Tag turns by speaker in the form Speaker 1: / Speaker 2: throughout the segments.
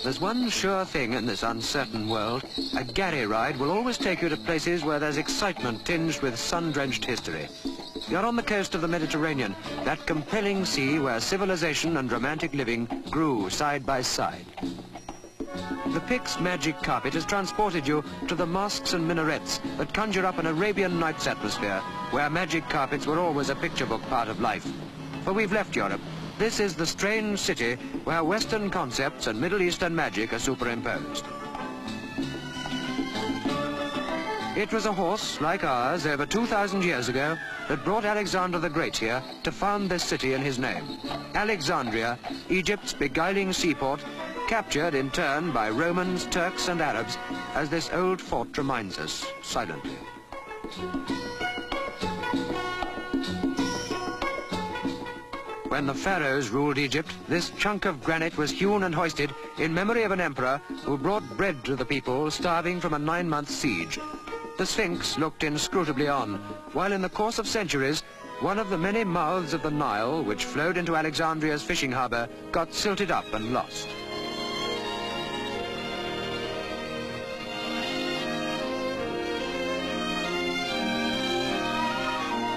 Speaker 1: There's one sure thing in this uncertain world. A galley ride will always take you to places where there's excitement tinged with sun-drenched history. You're on the coast of the Mediterranean, that compelling sea where civilization and romantic living grew side by side. The Pict's magic carpet has transported you to the mosques and minarets that conjure up an Arabian Nights atmosphere, where magic carpets were always a picture book part of life. For we've left Europe. This is the strange city where Western concepts and Middle Eastern magic are superimposed. It was a horse, like ours, over 2,000 years ago, that brought Alexander the Great here to found this city in his name. Alexandria, Egypt's beguiling seaport, captured in turn by Romans, Turks and Arabs, as this old fort reminds us, silently. When the pharaohs ruled Egypt, this chunk of granite was hewn and hoisted in memory of an emperor who brought bread to the people starving from a 9-month siege. The Sphinx looked inscrutably on, while in the course of centuries, one of the many mouths of the Nile, which flowed into Alexandria's fishing harbour, got silted up and lost.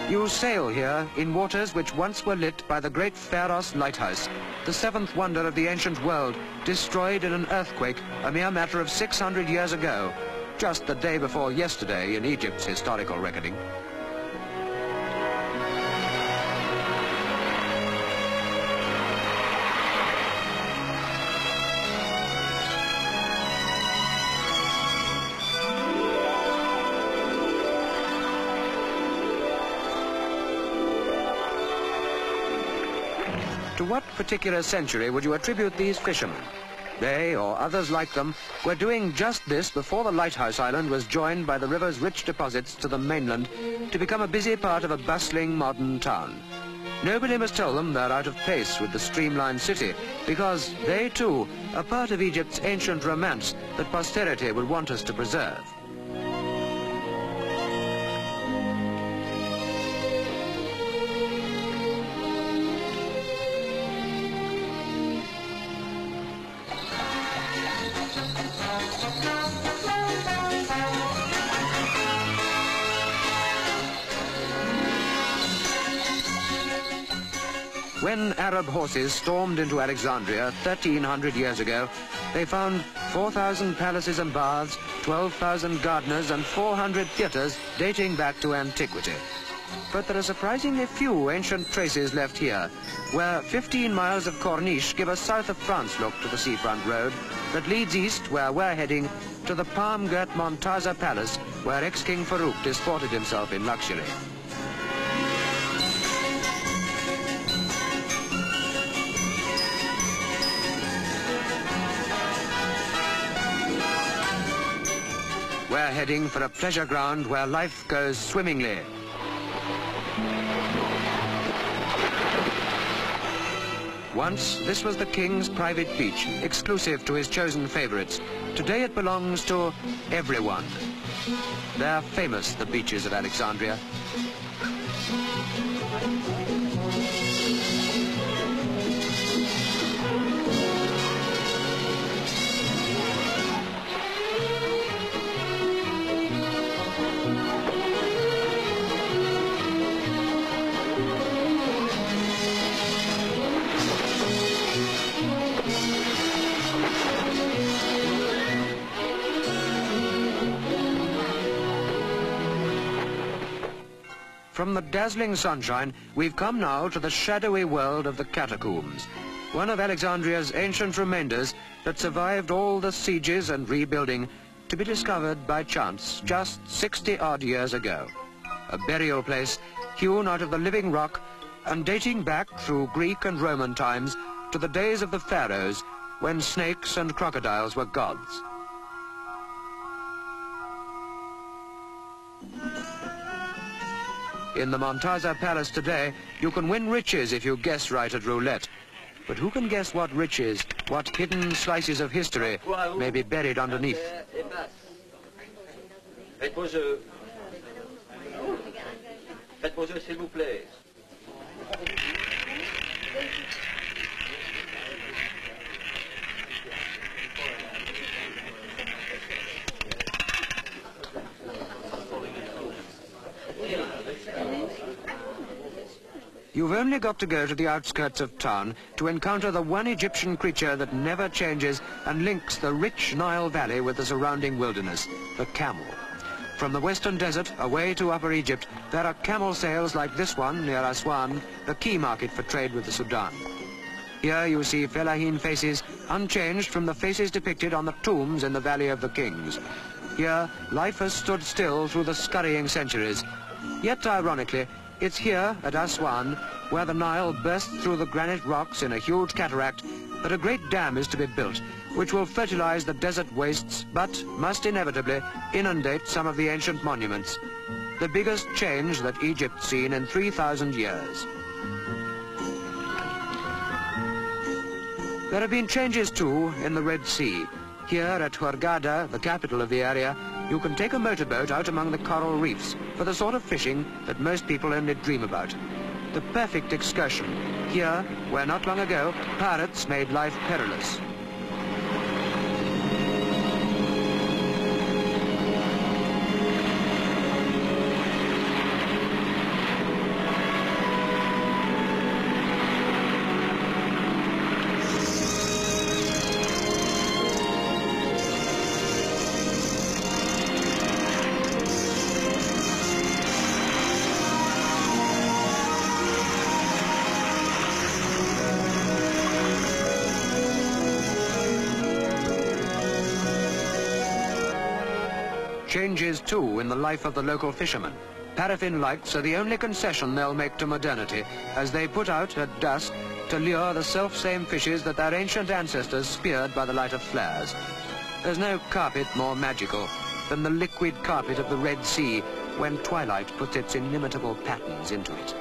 Speaker 1: You sail here in waters which once were lit by the great Pharos lighthouse, the seventh wonder of the ancient world, destroyed in an earthquake a mere matter of 600 years ago, just the day before yesterday in Egypt's historical reckoning. To what particular century would you attribute these fishermen? They, or others like them, were doing just this before the lighthouse island was joined by the river's rich deposits to the mainland to become a busy part of a bustling modern town. Nobody must tell them they're out of place with the streamlined city, because they too are part of Egypt's ancient romance that posterity will want us to preserve. When Arab horses stormed into Alexandria 1,300 years ago, they found 4,000 palaces and baths, 12,000 gardeners and 400 theatres dating back to antiquity. But there are surprisingly few ancient traces left here, where 15 miles of corniche give a south of France look to the seafront road that leads east, where we're heading, to the palm-girt Montaza Palace, where ex-King Farouk disported himself in luxury. We're heading for a pleasure ground where life goes swimmingly. Once, this was the king's private beach, exclusive to his chosen favorites. Today it belongs to everyone. They're famous, the beaches of Alexandria. From the dazzling sunshine, we've come now to the shadowy world of the catacombs, one of Alexandria's ancient remainders that survived all the sieges and rebuilding, to be discovered by chance just 60-odd years ago. A burial place hewn out of the living rock and dating back through Greek and Roman times to the days of the pharaohs, when snakes and crocodiles were gods. In the Montaza Palace today, you can win riches if you guess right at roulette. But who can guess what riches, what hidden slices of history may be buried underneath?
Speaker 2: Faites vos jeux. Faites vos jeux, s'il vous plaît.
Speaker 1: You've only got to go to the outskirts of town to encounter the one Egyptian creature that never changes and links the rich Nile Valley with the surrounding wilderness, the camel. From the western desert away to Upper Egypt, there are camel sales like this one near Aswan, the key market for trade with the Sudan. Here you see fellahin faces unchanged from the faces depicted on the tombs in the Valley of the Kings. Here, life has stood still through the scurrying centuries. Yet, ironically, it's here at Aswan, where the Nile bursts through the granite rocks in a huge cataract, that a great dam is to be built, which will fertilize the desert wastes, but must inevitably inundate some of the ancient monuments. The biggest change that Egypt's seen in 3,000 years. There have been changes too in the Red Sea. Here at Hurghada, the capital of the area, you can take a motorboat out among the coral reefs for the sort of fishing that most people only dream about. The perfect excursion, here where not long ago pirates made life perilous. Changes too in the life of the local fishermen. Paraffin lights are the only concession they'll make to modernity as they put out at dusk to lure the self-same fishes that their ancient ancestors speared by the light of flares. There's no carpet more magical than the liquid carpet of the Red Sea when twilight puts its inimitable patterns into it.